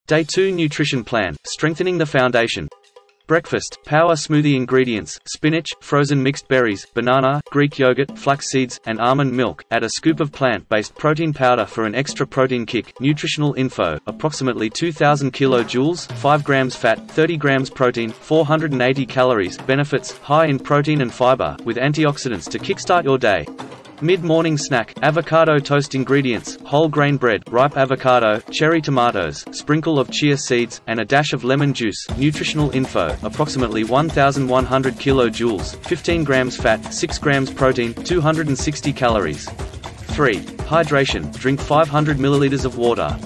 Day 2 Nutrition Plan, Strengthening the Foundation. Breakfast, power smoothie ingredients, spinach, frozen mixed berries, banana, Greek yogurt, flax seeds, and almond milk. Add a scoop of plant-based protein powder for an extra protein kick. Nutritional info, approximately 2000 kilojoules, 5 grams fat, 30 grams protein, 480 calories. Benefits, high in protein and fiber, with antioxidants to kickstart your day. Mid-morning snack, avocado toast ingredients, whole grain bread, ripe avocado, cherry tomatoes, sprinkle of chia seeds, and a dash of lemon juice. Nutritional info, approximately 1100 kilojoules, 15 grams fat, 6 grams protein, 260 calories. 3. Hydration, drink 500 milliliters of water.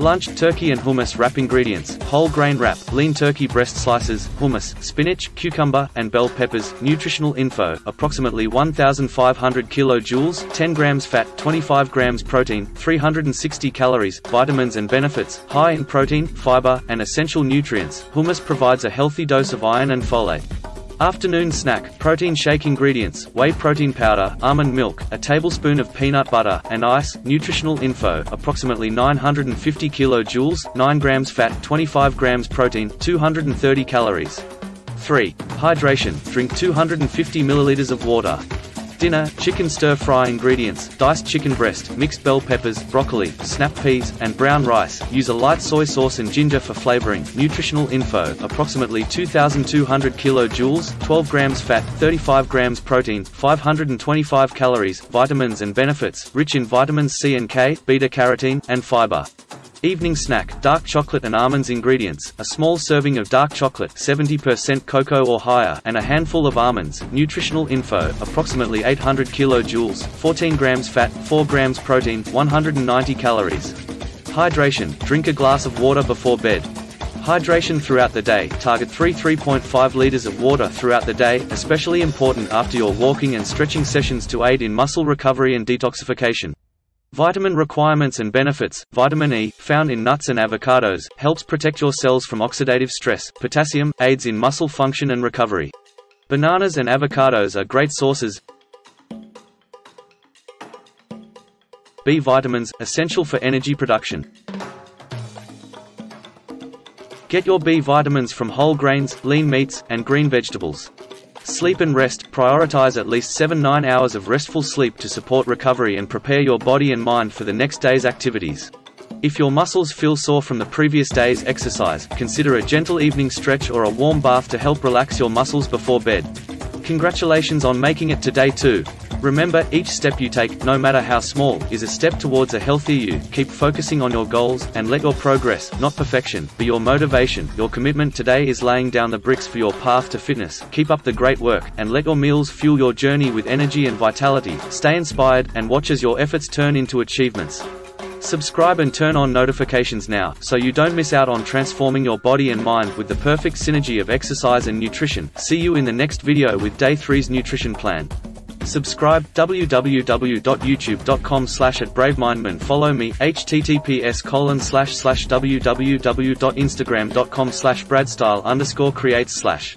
Lunch, turkey and hummus wrap ingredients, whole grain wrap, lean turkey breast slices, hummus, spinach, cucumber, and bell peppers. Nutritional info, approximately 1500 kilojoules, 10 grams fat, 25 grams protein, 360 calories. Vitamins and benefits, high in protein, fiber, and essential nutrients. Hummus provides a healthy dose of iron and folate. Afternoon snack, protein shake ingredients, whey protein powder, almond milk, a tablespoon of peanut butter, and ice. Nutritional info, approximately 950 kilojoules, 9 grams fat, 25 grams protein, 230 calories. 3. Hydration, drink 250 milliliters of water. Dinner, chicken stir-fry ingredients, diced chicken breast, mixed bell peppers, broccoli, snap peas, and brown rice. Use a light soy sauce and ginger for flavoring. Nutritional info, approximately 2200 kilojoules, 12 grams fat, 35 grams protein, 525 calories. Vitamins and benefits, rich in vitamins C and K, beta-carotene, and fiber. Evening snack, dark chocolate and almonds ingredients, a small serving of dark chocolate, 70% cocoa or higher, and a handful of almonds. Nutritional info, approximately 800 kilojoules, 14 grams fat, 4 grams protein, 190 calories. Hydration, drink a glass of water before bed. Hydration throughout the day, target 3.5 liters of water throughout the day, especially important after your walking and stretching sessions to aid in muscle recovery and detoxification. Vitamin requirements and benefits, vitamin E, found in nuts and avocados, helps protect your cells from oxidative stress. Potassium, aids in muscle function and recovery. Bananas and avocados are great sources. B vitamins, essential for energy production. Get your B vitamins from whole grains, lean meats, and green vegetables. Sleep and rest, prioritize at least 7–9 hours of restful sleep to support recovery and prepare your body and mind for the next day's activities. If your muscles feel sore from the previous day's exercise, consider a gentle evening stretch or a warm bath to help relax your muscles before bed. Congratulations on making it to day 2. Remember, each step you take, no matter how small, is a step towards a healthier you. Keep focusing on your goals, and let your progress, not perfection, be your motivation. Your commitment today is laying down the bricks for your path to fitness. Keep up the great work, and let your meals fuel your journey with energy and vitality. Stay inspired, and watch as your efforts turn into achievements. Subscribe and turn on notifications now, so you don't miss out on transforming your body and mind with the perfect synergy of exercise and nutrition. See you in the next video with Day 3's nutrition plan. Subscribe, www.youtube.com/@bravemindman. Follow me, https://www.instagram.com/bradstyle_creates/